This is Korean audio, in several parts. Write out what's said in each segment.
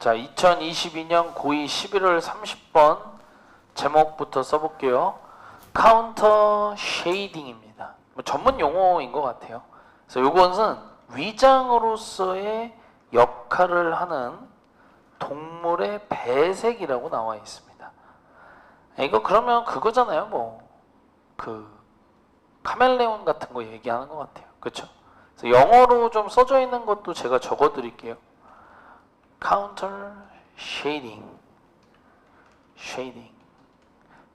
자, 2022년 고2 11월 30번 제목부터 써볼게요. 카운터 쉐이딩입니다. 전문 용어인 것 같아요. 그래서 이것은 위장으로서의 역할을 하는 동물의 배색이라고 나와 있습니다. 이거 그러면 그거잖아요. 그 카멜레온 같은 거 얘기하는 것 같아요. 그렇죠? 그래서 영어로 좀 써져 있는 것도 제가 적어 드릴게요. Counter shading.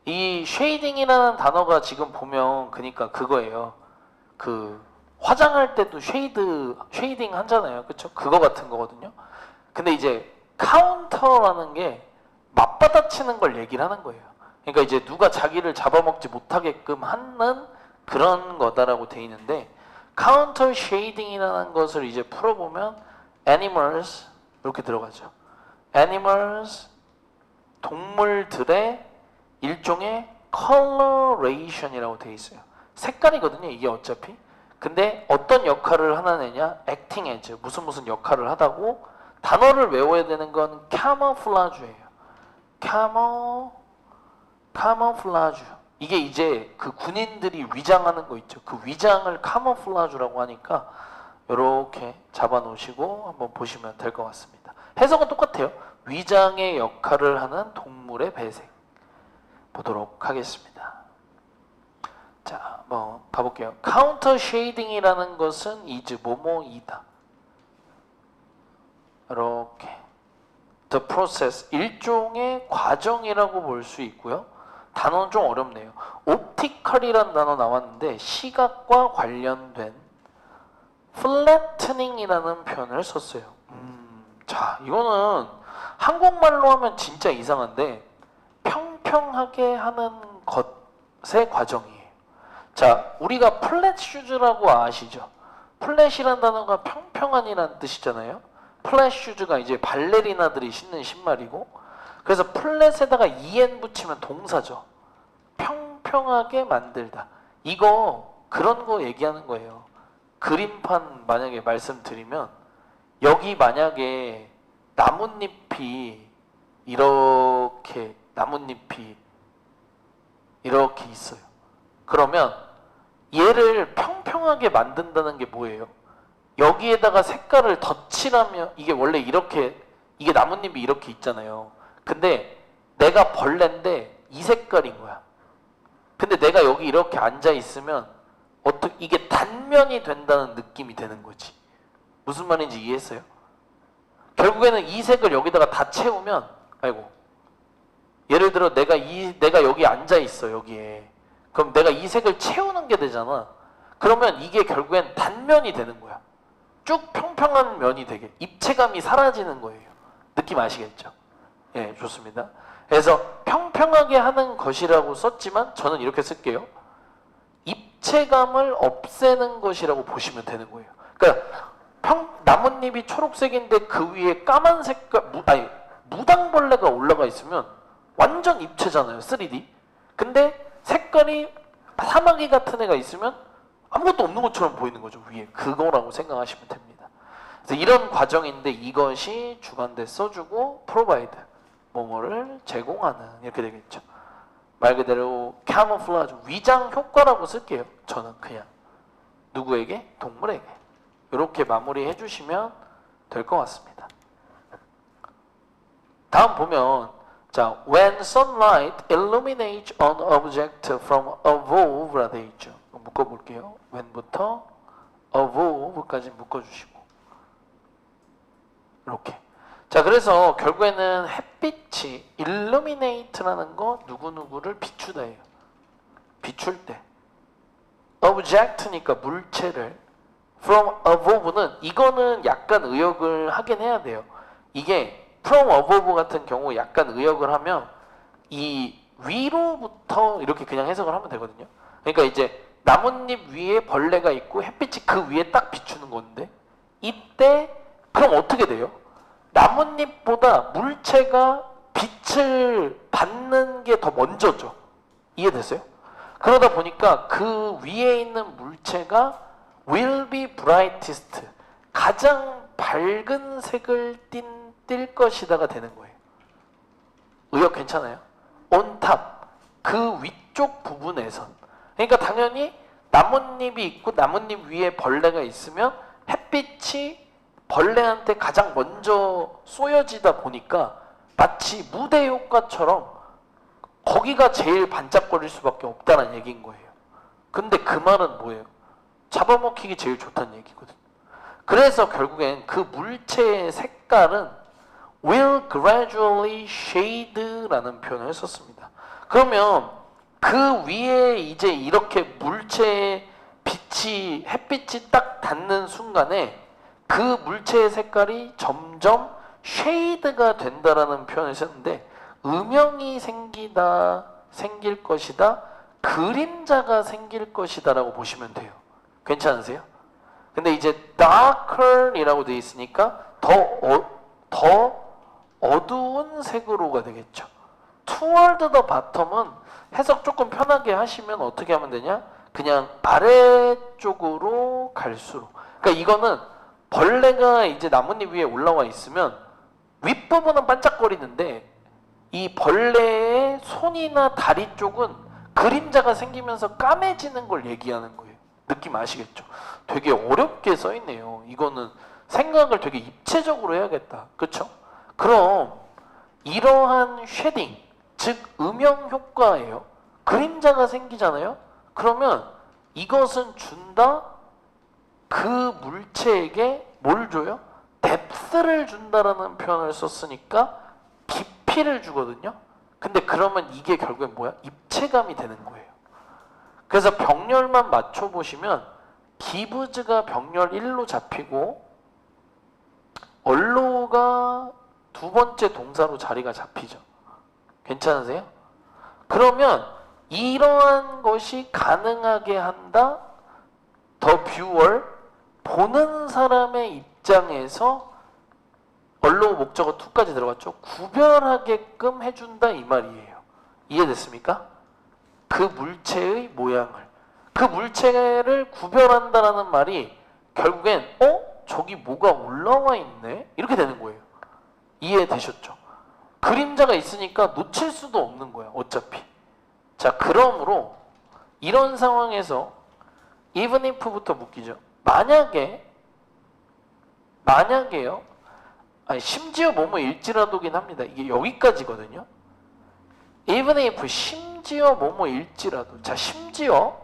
이 쉐이딩이라는 단어가 지금 보면 그러니까 그거예요. 그 화장할 때도 쉐이딩 하잖아요. 그렇죠? 그거 같은 거거든요. 근데 이제 카운터라는 게 맞받아치는 걸 얘기를 하는 거예요. 그러니까 이제 누가 자기를 잡아먹지 못하게끔 하는 그런 거다라고 돼 있는데, 카운터 쉐이딩이라는 것을 이제 풀어보면 animals 이렇게 들어가죠. animals 동물들의 일종의 coloration이라고 돼 있어요. 색깔이거든요, 이게 어차피. 근데 어떤 역할을 하는 애냐? acting as 무슨 역할을 하다고. 단어를 외워야 되는 건 camouflage예요. camouflage. 이게 이제 그 군인들이 위장하는 거 있죠. 그 위장을 camouflage라고 하니까 이렇게 잡아 놓으시고 한번 보시면 될 것 같습니다. 해석은 똑같아요. 위장의 역할을 하는 동물의 배색 보도록 하겠습니다. 자, 가볼게요. 카운터 쉐이딩이라는 것은 is 뭐뭐이다. 이렇게 the process 일종의 과정이라고 볼 수 있고요. 단어는 좀 어렵네요. 옵티컬이라는 단어 나왔는데 시각과 관련된 flattening이라는 표현을 썼어요. 자, 이거는 한국말로 하면 진짜 이상한데 평평하게 하는 것의 과정이에요. 자, 우리가 플랫 슈즈라고 아시죠? 플랫이라는 단어가 평평한이라는 뜻이잖아요. 플랫 슈즈가 이제 발레리나들이 신는 신발이고, 그래서 플랫에다가 en 붙이면 동사죠. 평평하게 만들다. 이거 그런 거 얘기하는 거예요. 그림판 만약에 말씀드리면, 여기 만약에 나뭇잎이 이렇게 있어요. 그러면 얘를 평평하게 만든다는 게 뭐예요? 여기에다가 색깔을 덧칠하면, 이게 원래 이렇게, 이게 나뭇잎이 이렇게 있잖아요. 근데 내가 벌레인데 이 색깔인 거야. 근데 내가 여기 이렇게 앉아 있으면 이게 단면이 된다는 느낌이 되는 거지. 무슨 말인지 이해했어요? 결국에는 이 색을 여기다가 다 채우면, 예를 들어 내가 여기 앉아 있어, 여기에. 그럼 내가 이 색을 채우는 게 되잖아. 그러면 이게 결국엔 단면이 되는 거야. 쭉 평평한 면이 되게, 입체감이 사라지는 거예요. 느낌 아시겠죠? 예, 좋습니다. 그래서 평평하게 하는 것이라고 썼지만 저는 이렇게 쓸게요. 입체감을 없애는 것이라고 보시면 되는 거예요. 그러니까 나뭇잎이 초록색인데 그 위에 까만 색깔, 무당벌레가 올라가 있으면 완전 입체잖아요, 3D. 근데 색깔이 사마귀 같은 애가 있으면 아무것도 없는 것처럼 보이는 거죠, 위에. 그거라고 생각하시면 됩니다. 그래서 이런 과정인데, 이것이 주관대 써주고 provide, 뭐뭐를 제공하는, 이렇게 되겠죠. 말 그대로 camouflage, 위장 효과라고 쓸게요. 저는 그냥 누구에게? 동물에게. 이렇게 마무리해 주시면 될 것 같습니다. 다음 보면, 자, when sunlight illuminates an object from above라 되어 있죠. 묶어볼게요. when부터 above까지 묶어주시고, 이렇게. 자, 그래서 결국에는 햇빛이 illuminate라는 거 누구누구를 비추다예요. 비출 때. object니까 물체를, from above는, 이거는 약간 의역을 하긴 해야 돼요. 이게 from above 같은 경우 약간 의역을 하면 이 위로부터 이렇게 그냥 해석을 하면 되거든요. 그러니까 이제 나뭇잎 위에 벌레가 있고 햇빛이 그 위에 딱 비추는 건데, 이때 그럼 어떻게 돼요? 나뭇잎보다 물체가 빛을 받는 게 더 먼저죠. 이해됐어요? 그러다 보니까 그 위에 있는 물체가 will be brightest, 가장 밝은 색을 띤 뜰 것이다가 되는 거예요. 의역 괜찮아요? on top, 그 위쪽 부분에선. 그러니까 당연히 나뭇잎이 있고 나뭇잎 위에 벌레가 있으면 햇빛이 벌레한테 가장 먼저 쏘여지다 보니까 마치 무대 효과처럼 거기가 제일 반짝거릴 수밖에 없다는 얘기인 거예요. 근데 그 말은 뭐예요? 잡아먹히기 제일 좋다는 얘기거든. 그래서 결국엔 그 물체의 색깔은 will gradually shade라는 표현을 썼습니다. 그러면 그 위에 이제 이렇게 물체의 빛이 햇빛이 딱 닿는 순간에 그 물체의 색깔이 점점 쉐이드가 된다라는 표현을 썼는데 음영이 생길 것이다, 그림자가 생길 것이다라고 보시면 돼요. 괜찮으세요? 근데 이제 darker이라고 되어 있으니까 더 어두운 색으로가 되겠죠. toward the bottom은 해석 조금 편하게 하시면 어떻게 하면 되냐? 그냥 아래쪽으로 갈수록. 그러니까 이거는 벌레가 이제 나뭇잎 위에 올라와 있으면 윗부분은 반짝거리는데 이 벌레의 손이나 다리 쪽은 그림자가 생기면서 까매지는 걸 얘기하는 거예요. 느낌 아시겠죠? 되게 어렵게 써 있네요. 이거는 생각을 되게 입체적으로 해야겠다. 그렇죠? 그럼 이러한 쉐딩, 즉 음영 효과예요. 그림자가 생기잖아요. 그러면 이것은 준다, 그 물체에게 뭘 줘요? 뎁스를 준다라는 표현을 썼으니까 깊이를 주거든요. 근데 그러면 이게 결국엔 뭐야? 입체감이 되는 거예요. 그래서 병렬만 맞춰보시면 기브즈가 병렬 1로 잡히고 얼로가 두 번째 동사로 자리가 잡히죠. 괜찮으세요? 그러면 이러한 것이 가능하게 한다. 더 뷰얼, 보는 사람의 입장에서 얼로 목적어 2까지 들어갔죠. 구별하게끔 해준다 이 말이에요. 이해됐습니까? 그 물체의 모양을, 그 물체를 구별한다라는 말이 결국엔 저기 뭐가 올라와 있네? 이렇게 되는 거예요. 이해되셨죠? 그림자가 있으니까 놓칠 수도 없는 거야, 어차피. 자, 그러므로 이런 상황에서 even if부터 묶이죠. 만약에요. 아니, 심지어 뭐뭐일지라도긴 합니다. 이게 여기까지거든요. even if, 심지어 뭐뭐일지라도. 자, 심지어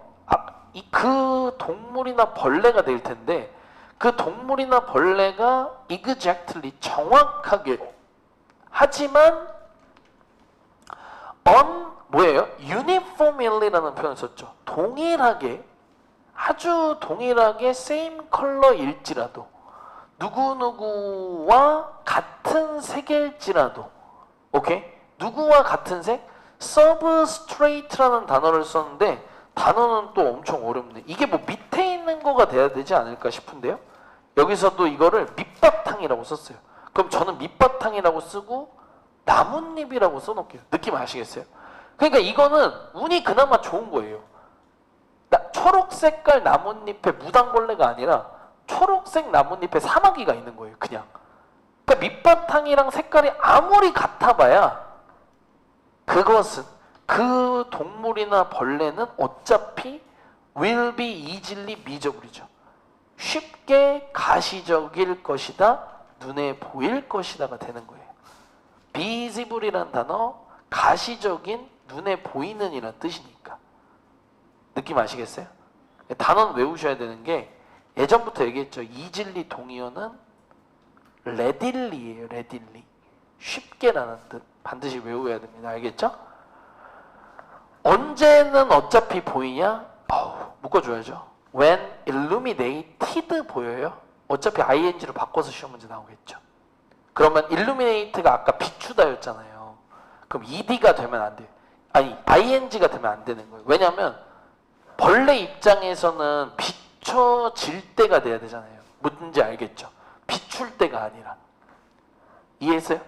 그 동물이나 벌레가 될 텐데 그 동물이나 벌레가 exactly, 정확하게, 하지만 뭐예요? uniformly라는 표현을 썼죠. 동일하게, 아주 동일하게 same color일지라도, 누구누구와 같은 색일지라도, 오케이? 누구와 같은 색? substrate라는 단어를 썼는데 단어는 또 엄청 어렵네. 이게 뭐 밑에 있는 거가 돼야 되지 않을까 싶은데요. 여기서도 이거를 밑바탕이라고 썼어요. 그럼 저는 밑바탕이라고 쓰고 나뭇잎이라고 써놓을게요. 느낌 아시겠어요? 그러니까 이거는 운이 그나마 좋은 거예요. 초록 색깔 나뭇잎에 무당벌레가 아니라 초록색 나뭇잎에 사마귀가 있는 거예요. 그냥. 그러니까 밑바탕이랑 색깔이 아무리 같아봐야 그것은, 그 동물이나 벌레는 어차피 will be easily measurable이죠. 쉽게 가시적일 것이다, 눈에 보일 것이다가 되는 거예요. visible이란 단어, 가시적인, 눈에 보이는 이란 뜻이니까. 느낌 아시겠어요? 단어는 외우셔야 되는 게, 예전부터 얘기했죠. easily 동의어는 readilly예요. readilly. 쉽게라는 뜻. 반드시 외워야 됩니다. 알겠죠? 언제는 어차피 보이냐? 묶어줘야죠. When illuminated 보여요? 어차피 ing로 바꿔서 시험 문제 나오겠죠. 그러면 illuminate가 아까 비추다였잖아요. 그럼 ed가 되면 안 돼요. 아니, ing가 되면 안 되는 거예요. 왜냐하면 벌레 입장에서는 비춰질 때가 돼야 되잖아요. 뭔지 알겠죠? 비출 때가 아니라. 이해했어요?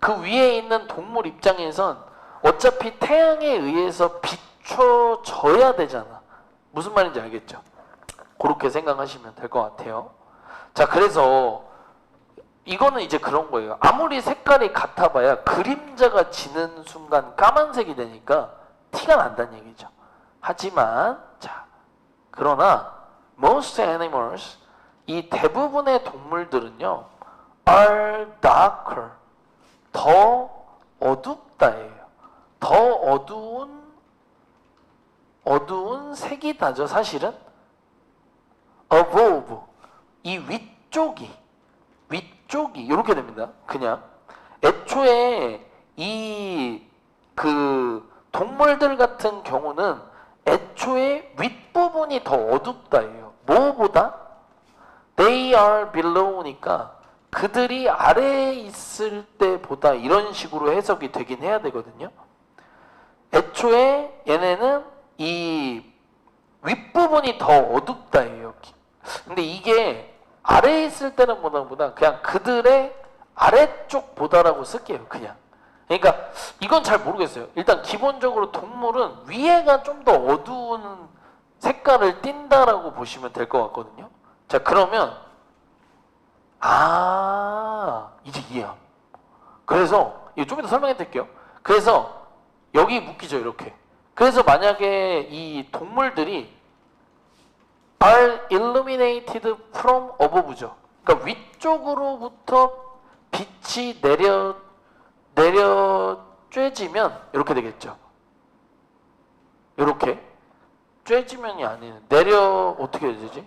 그 위에 있는 동물 입장에선 어차피 태양에 의해서 비춰져야 되잖아. 무슨 말인지 알겠죠? 그렇게 생각하시면 될 것 같아요. 자, 그래서 이거는 이제 그런 거예요. 아무리 색깔이 같아봐야 그림자가 지는 순간 까만색이 되니까 티가 난다는 얘기죠. 하지만 자, 그러나 most animals, 이 대부분의 동물들은요, are darker, 더 어둡다예요. 더 어두운 색이다죠, 사실은. above, 이 위쪽이 이렇게 됩니다. 그냥 애초에 이 그 동물들 같은 경우는 애초에 윗부분이 더 어둡다예요. 뭐보다? They are below니까 그들이 아래에 있을 때보다 이런 식으로 해석이 되긴 해야 되거든요. 애초에 얘네는 이 윗부분이 더 어둡다예요. 근데 이게 아래에 있을 때는 보다 그냥 그들의 아래쪽보다라고 쓸게요. 그냥. 그러니까 이건 잘 모르겠어요. 일단 기본적으로 동물은 위에가 좀 더 어두운 색깔을 띈다라고 보시면 될 것 같거든요. 자, 그러면 이제 이해함. 그래서 이거 좀 이따 설명해 드릴게요. 그래서 여기 묶이죠, 이렇게. 그래서 만약에 이 동물들이 are illuminated from above죠. 그러니까 위쪽으로부터 빛이 내려 쬐지면 이렇게 되겠죠. 이렇게 쬐지면이 아니에요. 어떻게 해야 되지?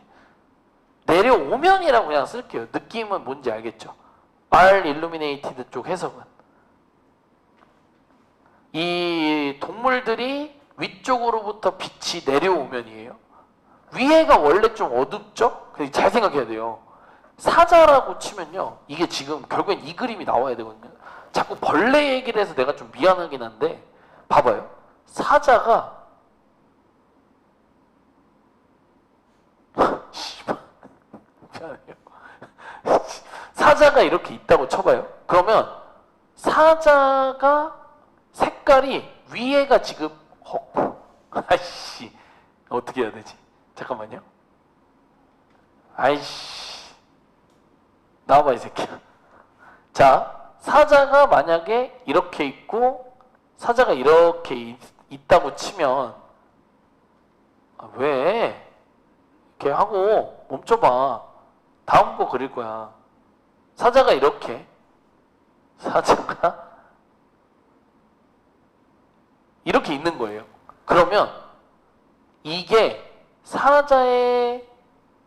내려오면이라고 그냥 쓸게요. 느낌은 뭔지 알겠죠? are illuminated 쪽 해석은 이 동물들이 위쪽으로부터 빛이 내려오면이에요. 위에가 원래 좀 어둡죠? 잘 생각해야 돼요. 사자라고 치면요, 이게 지금 결국엔 이 그림이 나와야 되거든요. 자꾸 벌레 얘기를 해서 내가 좀 미안하긴 한데, 봐봐요. 사자가 미안해요. 사자가 이렇게 있다고 쳐봐요. 그러면 사자가 색깔이 위에가 지금 아이씨, 어떻게 해야 되지? 잠깐만요. 아이씨, 나와봐 이 새끼야. 자, 사자가 만약에 이렇게 있고 사자가 이렇게 있다고 치면 왜? 이렇게 하고 멈춰봐. 다음 거 그릴 거야. 사자가 이렇게 있는 거예요. 그러면 이게 사자의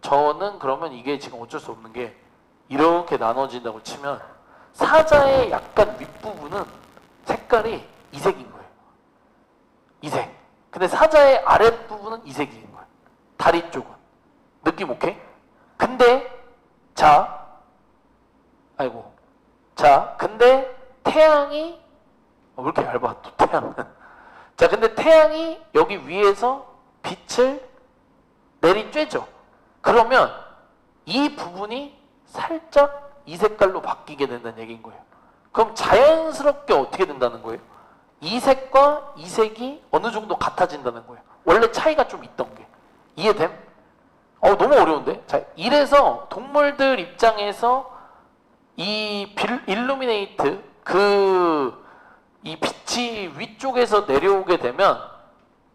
저는 그러면 이게 지금 어쩔 수 없는 게 이렇게 나눠진다고 치면 사자의 약간 윗부분은 색깔이 이색인 거예요. 이색. 근데 사자의 아랫부분은 이색인 거예요. 다리 쪽은. 느낌 오케이? 근데 근데 태양이 왜 이렇게 얇아 또 태양은. 자, 근데 태양이 여기 위에서 빛을 내리쬐죠. 그러면 이 부분이 살짝 이 색깔로 바뀌게 된다는 얘기인 거예요. 그럼 자연스럽게 어떻게 된다는 거예요? 이 색과 이 색이 어느 정도 같아진다는 거예요. 원래 차이가 좀 있던 게. 이해됨? 너무 어려운데? 자, 이래서 동물들 입장에서 이 일루미네이트, 이 빛이 위쪽에서 내려오게 되면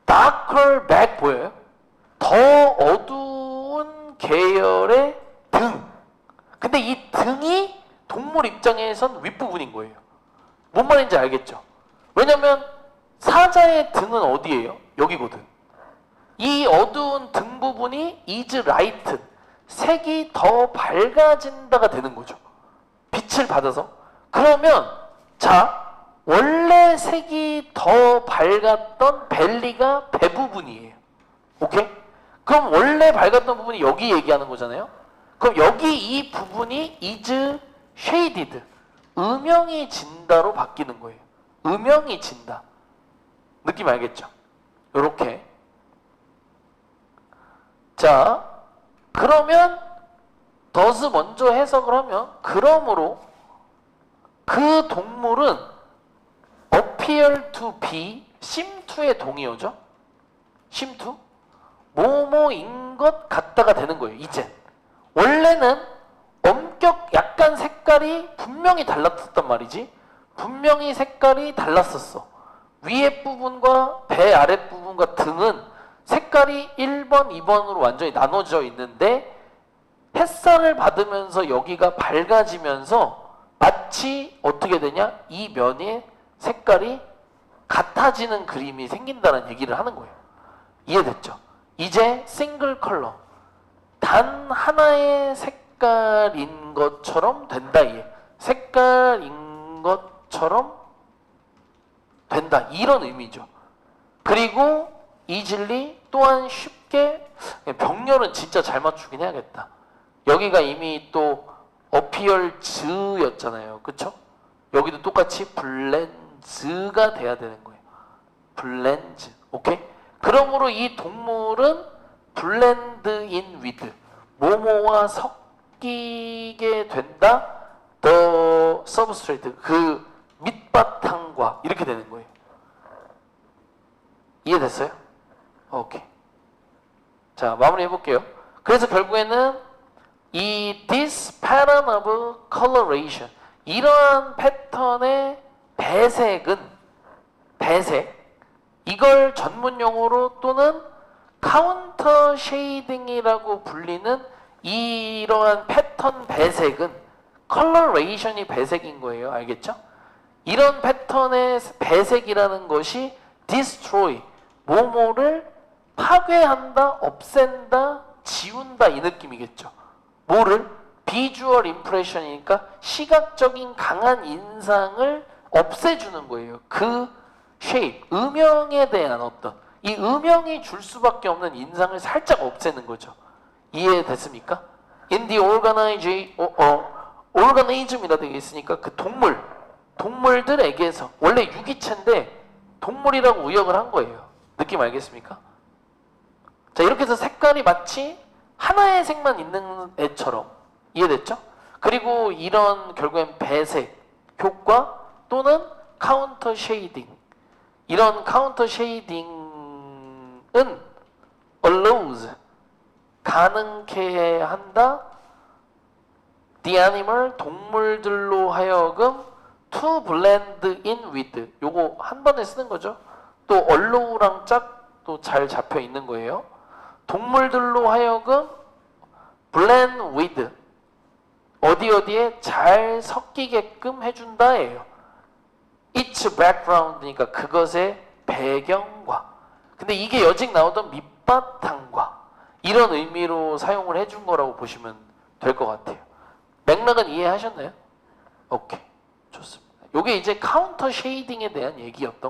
darker back 보여요? 더 어두운 계열의 등. 근데 이 등이 동물 입장에선 윗부분인 거예요. 뭔 말인지 알겠죠? 왜냐면 사자의 등은 어디예요? 여기거든. 이 어두운 등 부분이 is light, 색이 더 밝아진다가 되는 거죠. 빛을 받아서. 그러면 원래 색이 더 밝았던 벨리가 배 부분이에요. 오케이? 그럼 원래 밝았던 부분이 여기 얘기하는 거잖아요. 그럼 여기 이 부분이 is shaded, 음영이 진다로 바뀌는 거예요. 음영이 진다. 느낌 알겠죠? 요렇게. 자, 그러면 does 먼저 해석을 하면, 그러므로 그 동물은 appear to be, seem to의 동의어죠? seem to? 뭐뭐인 것 같다가 되는 거예요. 이제 원래는 엄격 약간 약간 색깔이 분명히 달랐었단 말이지. 분명히 색깔이 달랐었어. 위에 부분과 배 아랫 부분과 등은 색깔이 1번, 2번으로 완전히 나눠져 있는데 햇살을 받으면서 여기가 밝아지면서 마치 어떻게 되냐? 이 면의 색깔이 같아지는 그림이 생긴다는 얘기를 하는 거예요. 이해됐죠? 이제 싱글 컬러, 단 하나의 색깔인 것처럼 된다. 색깔인 것처럼 된다. 이런 의미죠. 그리고 easily 또한 쉽게, 병렬은 진짜 잘 맞추긴 해야겠다. 여기가 이미 또 appears였잖아요. 그쵸? 여기도 똑같이 blends가 돼야 되는 거예요. blends. 오케이? 그러므로 이 동물은 blend in with, 뭐뭐와 섞이게 된다. the substrate, 그 밑바탕과 이렇게 되는 거예요. 이해됐어요? 오케이. 자, 마무리 해볼게요. 그래서 결국에는 이 this pattern of coloration, 이러한 패턴의 배색은, 배색, 이걸 전문 용어로 또는 카운터 쉐이딩이라고 불리는 이러한 패턴 배색은 컬러레이션이 배색인 거예요. 알겠죠? 이런 패턴의 배색이라는 것이 destroy, 뭐뭐를 파괴한다, 없앤다, 지운다, 이 느낌이겠죠. 뭐를? 비주얼 임프레션이니까 시각적인 강한 인상을 없애주는 거예요. 그 쉐입, 음영에 대한 어떤, 이 음영이 줄 수밖에 없는 인상을 살짝 없애는 거죠. 이해됐습니까? In the organism이라 되어 있으니까 그 동물들에게서, 원래 유기체인데 동물이라고 의역을 한 거예요. 느낌 알겠습니까? 자, 이렇게 해서 색깔이 마치 하나의 색만 있는 애처럼. 이해됐죠? 그리고 이런 결국엔 배색 효과 또는 카운터 쉐이딩, 이런 카운터 쉐이딩은 allows, 가능케 한다, the animal, 동물들로 하여금 to blend in with, 요거 한 번에 쓰는 거죠. 또 allow랑 짝도 잘 잡혀 있는 거예요. 동물들로 하여금 blend with, 어디에 잘 섞이게끔 해준다예요. its background니까 그것의 배경과, 근데 이게 여직 나오던 밑바탕과 이런 의미로 사용을 해준 거라고 보시면 될 것 같아요. 맥락은 이해하셨나요? 오케이, 좋습니다. 이게 이제 카운터 쉐이딩에 대한 얘기였던